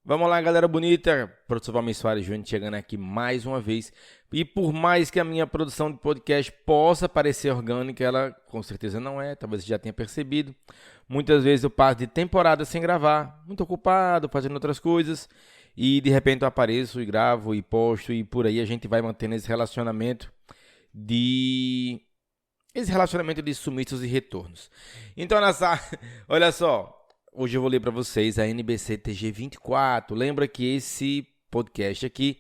Vamos lá, galera bonita. Professor Valmir Soares Júnior chegando aqui mais uma vez. E por mais que a minha produção de podcast possa parecer orgânica, ela com certeza não é, talvez você já tenha percebido. Muitas vezes eu passo de temporada sem gravar, muito ocupado, fazendo outras coisas. E de repente eu apareço e gravo e posto e por aí a gente vai mantendo esse relacionamento de sumiços e retornos. Então, olha só. Hoje eu vou ler para vocês a NBC TG 24. Lembra que esse podcast aqui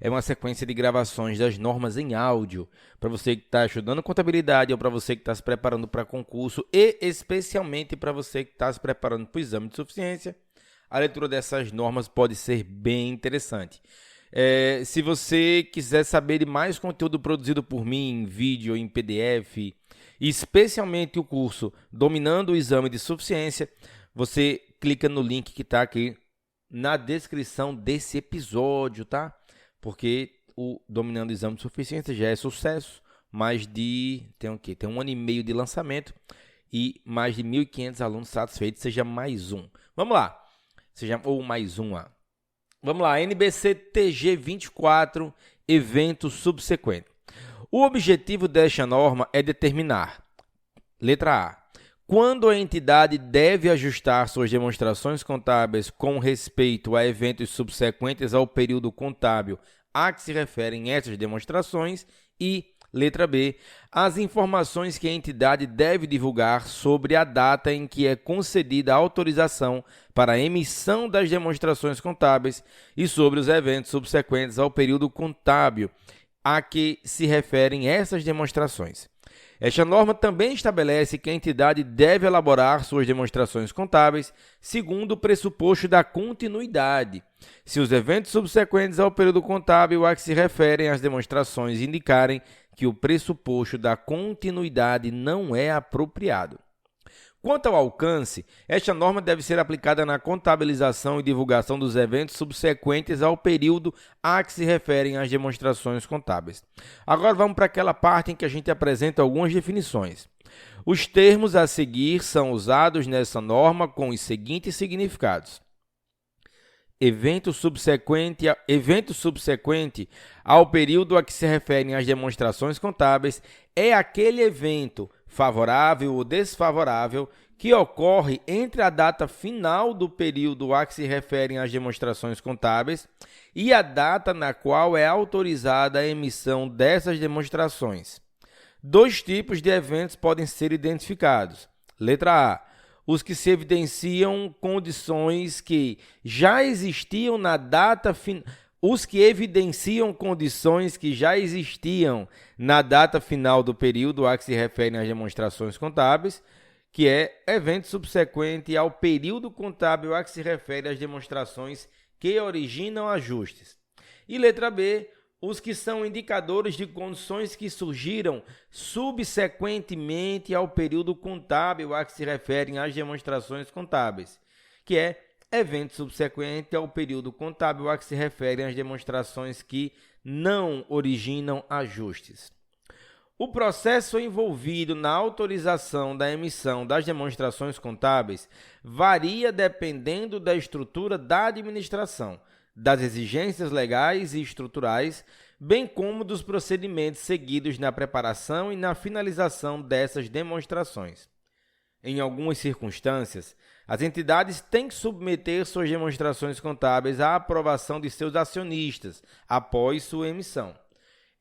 é uma sequência de gravações das normas em áudio para você que está estudando contabilidade ou para você que está se preparando para concurso e especialmente para você que está se preparando para o exame de suficiência. A leitura dessas normas pode ser bem interessante. Se você quiser saber de mais conteúdo produzido por mim em vídeo, em PDF, especialmente o curso Dominando o Exame de Suficiência, você clica no link que está aqui na descrição desse episódio, tá? Porque o Dominando o Exame de Suficiência já é sucesso, tem 1 ano e meio de lançamento e mais de 1.500 alunos satisfeitos, seja mais um. Vamos lá, Vamos lá, NBC TG 24, evento subsequente. O objetivo desta norma é determinar, letra A, quando a entidade deve ajustar suas demonstrações contábeis com respeito a eventos subsequentes ao período contábil a que se referem essas demonstrações e, letra B, as informações que a entidade deve divulgar sobre a data em que é concedida a autorização para a emissão das demonstrações contábeis e sobre os eventos subsequentes ao período contábil a que se referem essas demonstrações. Esta norma também estabelece que a entidade deve elaborar suas demonstrações contábeis segundo o pressuposto da continuidade, se os eventos subsequentes ao período contábil a que se referem as demonstrações indicarem que o pressuposto da continuidade não é apropriado. Quanto ao alcance, esta norma deve ser aplicada na contabilização e divulgação dos eventos subsequentes ao período a que se referem as demonstrações contábeis. Agora vamos para aquela parte em que a gente apresenta algumas definições. Os termos a seguir são usados nessa norma com os seguintes significados. Evento subsequente ao período a que se referem as demonstrações contábeis é aquele evento favorável ou desfavorável que ocorre entre a data final do período a que se referem as demonstrações contábeis e a data na qual é autorizada a emissão dessas demonstrações. 2 tipos de eventos podem ser identificados. Letra A. Os que se evidenciam condições que já existiam na data final. Os que evidenciam condições que já existiam na data final do período a que se referem as demonstrações contábeis, que é evento subsequente ao período contábil a que se refere as demonstrações que originam ajustes. E letra B, os que são indicadores de condições que surgiram subsequentemente ao período contábil a que se referem as demonstrações contábeis, que é evento subsequente ao período contábil a que se referem as demonstrações que não originam ajustes. O processo envolvido na autorização da emissão das demonstrações contábeis varia dependendo da estrutura da administração, das exigências legais e estruturais, bem como dos procedimentos seguidos na preparação e na finalização dessas demonstrações. Em algumas circunstâncias, as entidades têm que submeter suas demonstrações contábeis à aprovação de seus acionistas após sua emissão.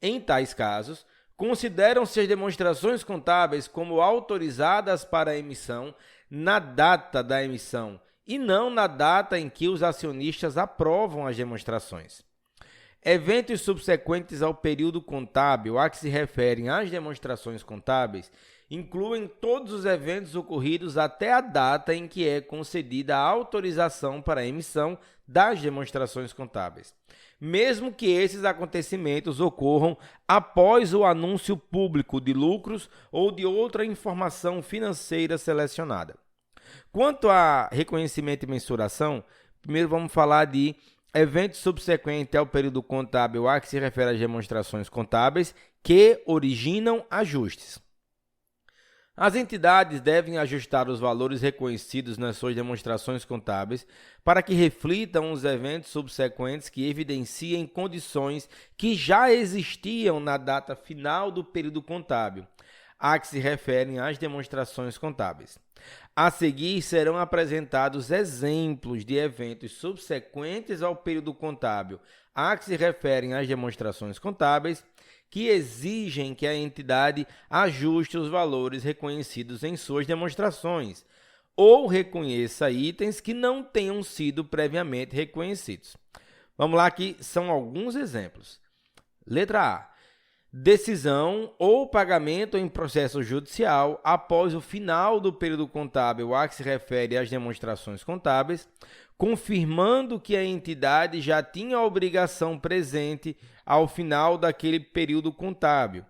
Em tais casos, consideram-se as demonstrações contábeis como autorizadas para a emissão na data da emissão e não na data em que os acionistas aprovam as demonstrações. Eventos subsequentes ao período contábil a que se referem as demonstrações contábeis incluem todos os eventos ocorridos até a data em que é concedida a autorização para a emissão das demonstrações contábeis, mesmo que esses acontecimentos ocorram após o anúncio público de lucros ou de outra informação financeira selecionada. Quanto a reconhecimento e mensuração, primeiro vamos falar de evento subsequente ao período contábil a que se refere às demonstrações contábeis que originam ajustes. As entidades devem ajustar os valores reconhecidos nas suas demonstrações contábeis para que reflitam os eventos subsequentes que evidenciem condições que já existiam na data final do período contábil, a que se referem as demonstrações contábeis. A seguir serão apresentados exemplos de eventos subsequentes ao período contábil, a que se referem as demonstrações contábeis, que exigem que a entidade ajuste os valores reconhecidos em suas demonstrações ou reconheça itens que não tenham sido previamente reconhecidos. Vamos lá, aqui são alguns exemplos. Letra A. Decisão ou pagamento em processo judicial após o final do período contábil a que se refere às demonstrações contábeis, confirmando que a entidade já tinha a obrigação presente ao final daquele período contábil.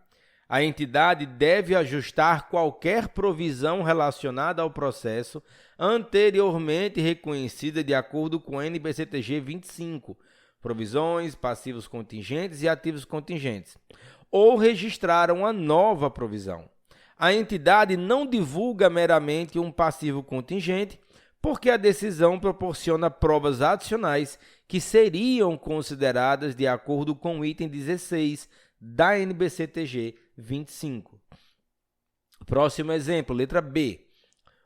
A entidade deve ajustar qualquer provisão relacionada ao processo anteriormente reconhecida de acordo com a NBCTG 25, provisões, passivos contingentes e ativos contingentes, ou registrar uma nova provisão. A entidade não divulga meramente um passivo contingente, porque a decisão proporciona provas adicionais que seriam consideradas de acordo com o item 16 da NBCTG 25. Próximo exemplo, letra B.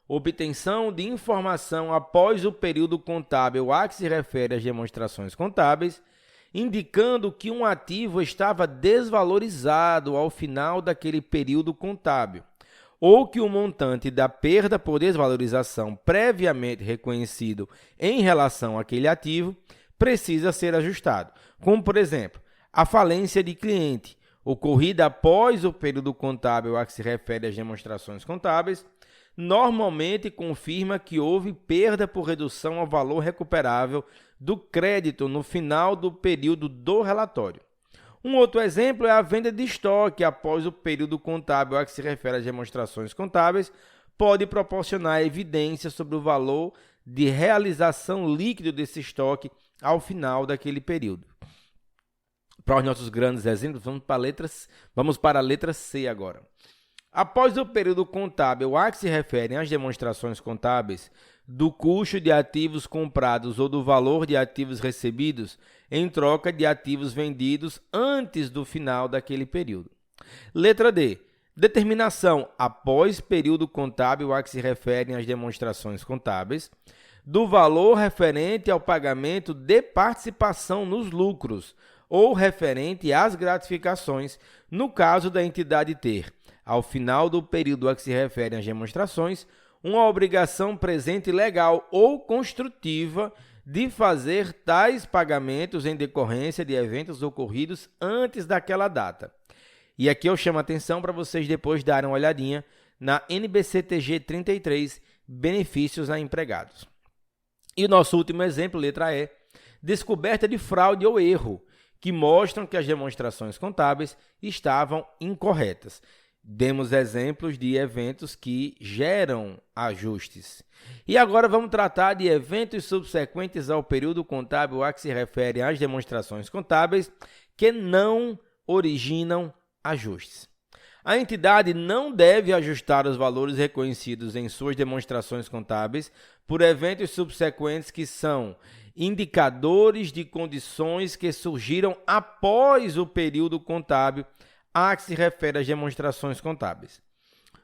Obtenção de informação após o período contábil a que se refere às demonstrações contábeis, indicando que um ativo estava desvalorizado ao final daquele período contábil, ou que o montante da perda por desvalorização previamente reconhecido em relação àquele ativo precisa ser ajustado, como, por exemplo, a falência de cliente, ocorrida após o período contábil a que se refere às demonstrações contábeis, normalmente confirma que houve perda por redução ao valor recuperável do crédito no final do período do relatório. Um outro exemplo é a venda de estoque após o período contábil a que se refere às demonstrações contábeis, pode proporcionar evidência sobre o valor de realização líquido desse estoque ao final daquele período. Para os nossos grandes exemplos, vamos para a letra C agora. Após o período contábil a que se referem as demonstrações contábeis, do custo de ativos comprados ou do valor de ativos recebidos em troca de ativos vendidos antes do final daquele período. Letra D. Determinação, após período contábil a que se referem as demonstrações contábeis, do valor referente ao pagamento de participação nos lucros ou referente às gratificações, no caso da entidade ter, ao final do período a que se referem as demonstrações, uma obrigação presente legal ou construtiva de fazer tais pagamentos em decorrência de eventos ocorridos antes daquela data. E aqui eu chamo a atenção para vocês depois darem uma olhadinha na NBCTG 33, benefícios a empregados. E o nosso último exemplo, letra E, descoberta de fraude ou erro, que mostram que as demonstrações contábeis estavam incorretas. Demos exemplos de eventos que geram ajustes. E agora vamos tratar de eventos subsequentes ao período contábil a que se refere às demonstrações contábeis que não originam ajustes. A entidade não deve ajustar os valores reconhecidos em suas demonstrações contábeis por eventos subsequentes que são indicadores de condições que surgiram após o período contábil a que se refere às demonstrações contábeis.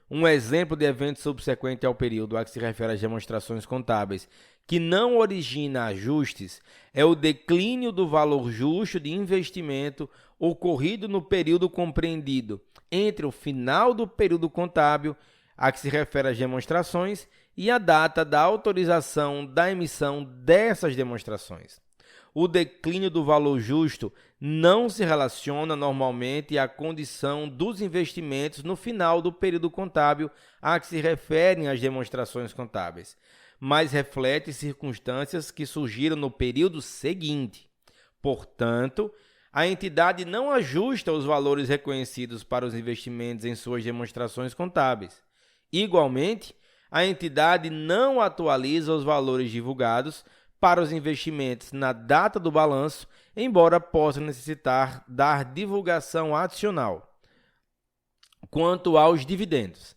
Um exemplo de evento subsequente ao período a que se refere às demonstrações contábeis que não origina ajustes é o declínio do valor justo de investimento ocorrido no período compreendido entre o final do período contábil a que se refere às demonstrações e a data da autorização da emissão dessas demonstrações. O declínio do valor justo não se relaciona normalmente à condição dos investimentos no final do período contábil a que se referem as demonstrações contábeis, mas reflete circunstâncias que surgiram no período seguinte. Portanto, a entidade não ajusta os valores reconhecidos para os investimentos em suas demonstrações contábeis. Igualmente, a entidade não atualiza os valores divulgados para os investimentos na data do balanço, embora possa necessitar dar divulgação adicional. Quanto aos dividendos,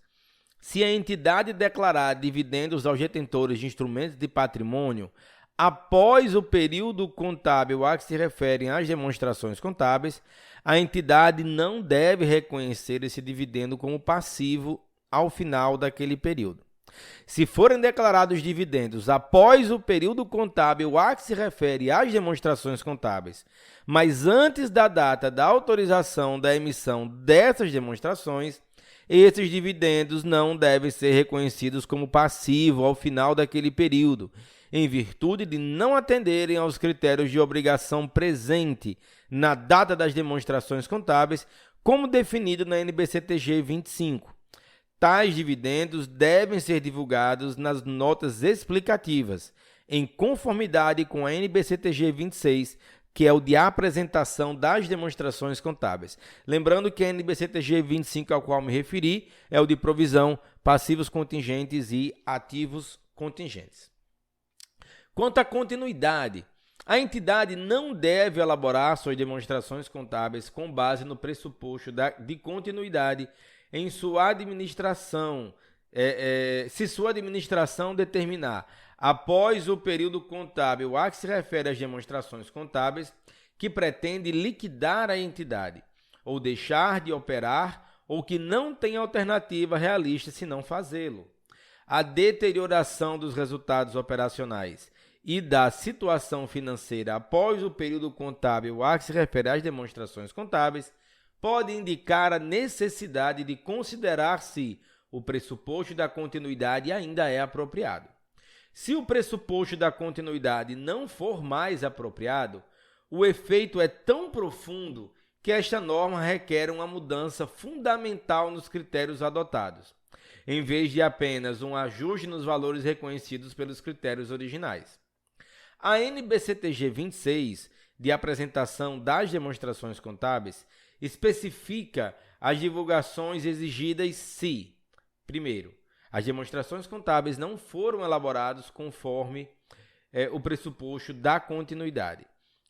Se a entidade declarar dividendos aos detentores de instrumentos de patrimônio após o período contábil a que se referem as demonstrações contábeis, a entidade não deve reconhecer esse dividendo como passivo ao final daquele período. Se forem declarados dividendos após o período contábil a que se refere às demonstrações contábeis, mas antes da data da autorização da emissão dessas demonstrações, esses dividendos não devem ser reconhecidos como passivo ao final daquele período, em virtude de não atenderem aos critérios de obrigação presente na data das demonstrações contábeis, como definido na NBCTG 25. Tais dividendos devem ser divulgados nas notas explicativas, em conformidade com a NBCTG 26, que é o de apresentação das demonstrações contábeis. Lembrando que a NBCTG 25 ao qual me referi é o de provisão, passivos contingentes e ativos contingentes. Quanto à continuidade, a entidade não deve elaborar suas demonstrações contábeis com base no pressuposto de continuidade em sua administração, se sua administração determinar, após o período contábil a que se refere às demonstrações contábeis, que pretende liquidar a entidade, ou deixar de operar, ou que não tem alternativa realista senão fazê-lo. A deterioração dos resultados operacionais e da situação financeira após o período contábil a que se refere às demonstrações contábeis pode indicar a necessidade de considerar se o pressuposto da continuidade ainda é apropriado. Se o pressuposto da continuidade não for mais apropriado, o efeito é tão profundo que esta norma requer uma mudança fundamental nos critérios adotados, em vez de apenas um ajuste nos valores reconhecidos pelos critérios originais. A NBCTG 26, de apresentação das demonstrações contábeis, especifica as divulgações exigidas se, primeiro, as demonstrações contábeis não foram elaboradas conforme o pressuposto da continuidade,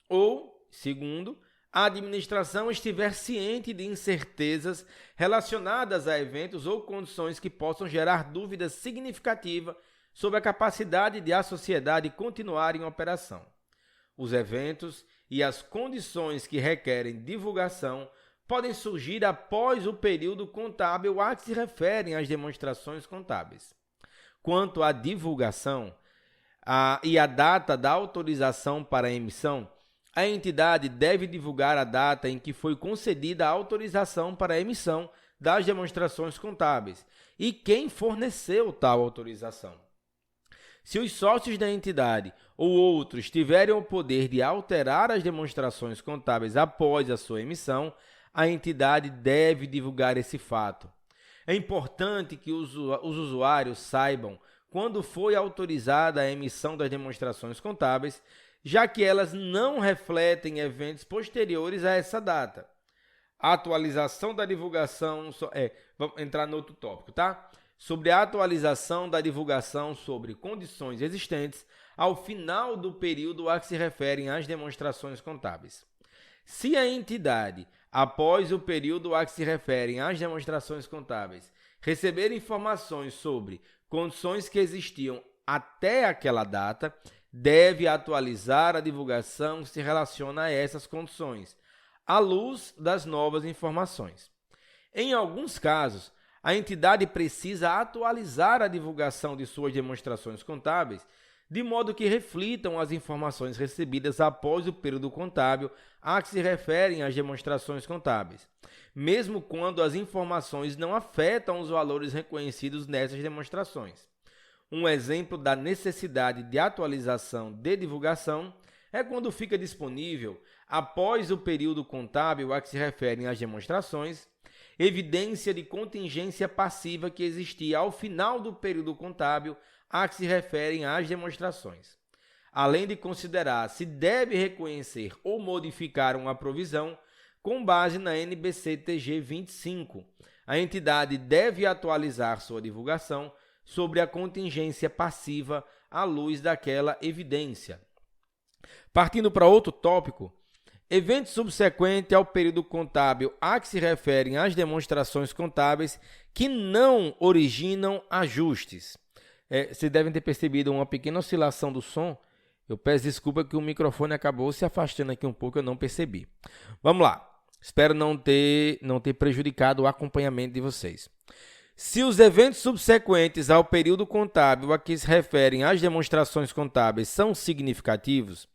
ou, segundo, a administração estiver ciente de incertezas relacionadas a eventos ou condições que possam gerar dúvida significativa sobre a capacidade de a sociedade continuar em operação. Os eventos e as condições que requerem divulgação podem surgir após o período contábil a que se referem as demonstrações contábeis. Quanto à divulgação e à data da autorização para a emissão, a entidade deve divulgar a data em que foi concedida a autorização para a emissão das demonstrações contábeis e quem forneceu tal autorização. Se os sócios da entidade ou outros tiverem o poder de alterar as demonstrações contábeis após a sua emissão, a entidade deve divulgar esse fato. É importante que os usuários saibam quando foi autorizada a emissão das demonstrações contábeis, já que elas não refletem eventos posteriores a essa data. A atualização da divulgação... vamos entrar no outro tópico, tá? Sobre a atualização da divulgação sobre condições existentes ao final do período a que se referem as demonstrações contábeis. Se a entidade, após o período a que se referem as demonstrações contábeis, receber informações sobre condições que existiam até aquela data, deve atualizar a divulgação que se relaciona a essas condições, à luz das novas informações. Em alguns casos, a entidade precisa atualizar a divulgação de suas demonstrações contábeis, de modo que reflitam as informações recebidas após o período contábil a que se referem as demonstrações contábeis, mesmo quando as informações não afetam os valores reconhecidos nessas demonstrações. Um exemplo da necessidade de atualização de divulgação é quando fica disponível, após o período contábil a que se referem as demonstrações, evidência de contingência passiva que existia ao final do período contábil a que se referem as demonstrações. Além de considerar se deve reconhecer ou modificar uma provisão com base na NBCTG 25, a entidade deve atualizar sua divulgação sobre a contingência passiva à luz daquela evidência. Partindo para outro tópico, Evento subsequente ao período contábil a que se referem as demonstrações contábeis que não originam ajustes. Vocês devem ter percebido uma pequena oscilação do som. Eu peço desculpa que o microfone acabou se afastando aqui um pouco, eu não percebi. Vamos lá. Espero não ter prejudicado o acompanhamento de vocês. Se os eventos subsequentes ao período contábil a que se referem as demonstrações contábeis são significativos,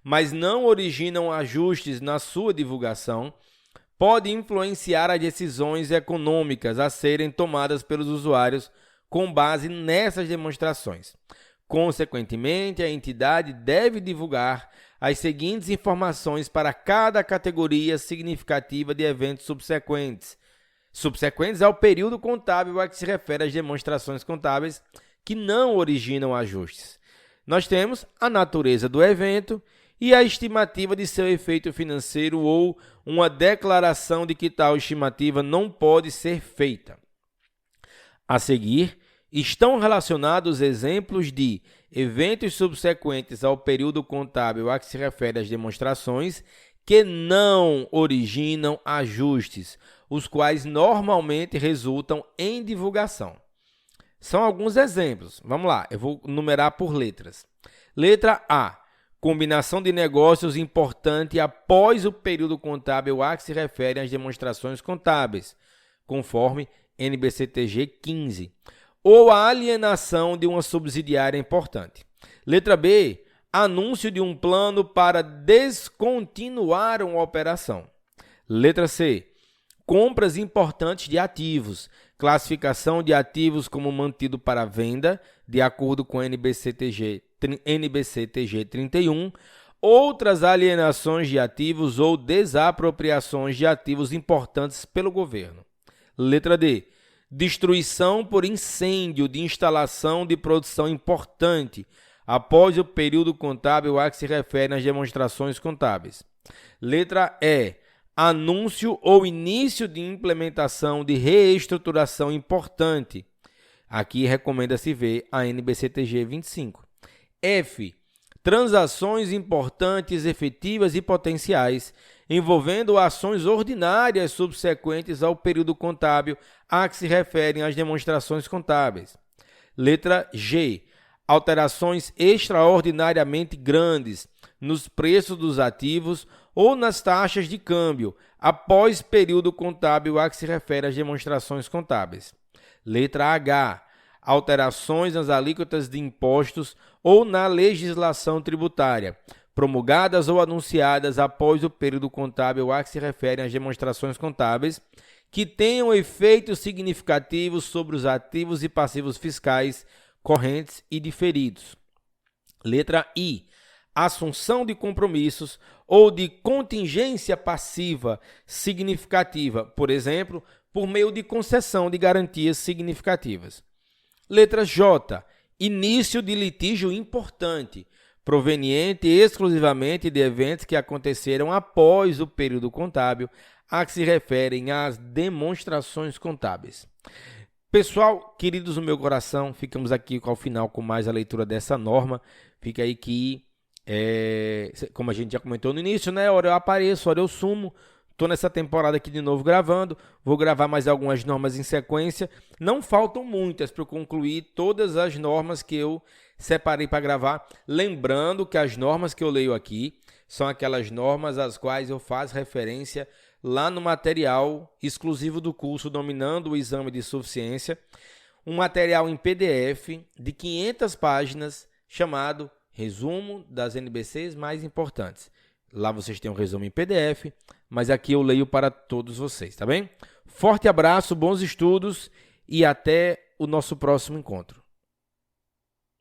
mas não originam ajustes na sua divulgação, pode influenciar as decisões econômicas a serem tomadas pelos usuários com base nessas demonstrações. Consequentemente, a entidade deve divulgar as seguintes informações para cada categoria significativa de eventos subsequentes ao período contábil a que se refere as demonstrações contábeis que não originam ajustes. Nós temos a natureza do evento e a estimativa de seu efeito financeiro ou uma declaração de que tal estimativa não pode ser feita. A seguir, estão relacionados exemplos de eventos subsequentes ao período contábil a que se refere as demonstrações que não originam ajustes, os quais normalmente resultam em divulgação. São alguns exemplos. Vamos lá, eu vou numerar por letras. Letra A. Combinação de negócios importante após o período contábil a que se referem as demonstrações contábeis, conforme NBCTG 15. Ou a alienação de uma subsidiária importante. Letra B. Anúncio de um plano para descontinuar uma operação. Letra C. Compras importantes de ativos. Classificação de ativos como mantido para venda, de acordo com NBCTG 31. Outras alienações de ativos ou desapropriações de ativos importantes pelo governo. Letra D. Destruição por incêndio de instalação de produção importante após o período contábil a que se referem as demonstrações contábeis. Letra E. Anúncio ou início de implementação de reestruturação importante. Aqui recomenda-se ver a NBCTG 25. F. Transações importantes, efetivas e potenciais, envolvendo ações ordinárias subsequentes ao período contábil a que se referem as demonstrações contábeis. Letra G. Alterações extraordinariamente grandes nos preços dos ativos ou nas taxas de câmbio após período contábil a que se refere as demonstrações contábeis. Letra H. Alterações nas alíquotas de impostos ou na legislação tributária, promulgadas ou anunciadas após o período contábil a que se referem as demonstrações contábeis, que tenham efeitos significativos sobre os ativos e passivos fiscais correntes e diferidos. Letra I. Assunção de compromissos ou de contingência passiva significativa, por exemplo, por meio de concessão de garantias significativas. Letra J. Início de litígio importante, proveniente exclusivamente de eventos que aconteceram após o período contábil a que se referem às demonstrações contábeis. Pessoal, queridos do meu coração, ficamos aqui ao final com mais a leitura dessa norma. Fica aí que, como a gente já comentou no início, né? Hora eu apareço, hora eu sumo. Estou nessa temporada aqui de novo gravando. Vou gravar mais algumas normas em sequência. Não faltam muitas para eu concluir todas as normas que eu separei para gravar. Lembrando que as normas que eu leio aqui são aquelas normas às quais eu faço referência lá no material exclusivo do curso Dominando o Exame de Suficiência. Um material em PDF de 500 páginas chamado Resumo das NBCs mais importantes. Lá vocês têm um resumo em PDF, mas aqui eu leio para todos vocês, tá bem? Forte abraço, bons estudos e até o nosso próximo encontro.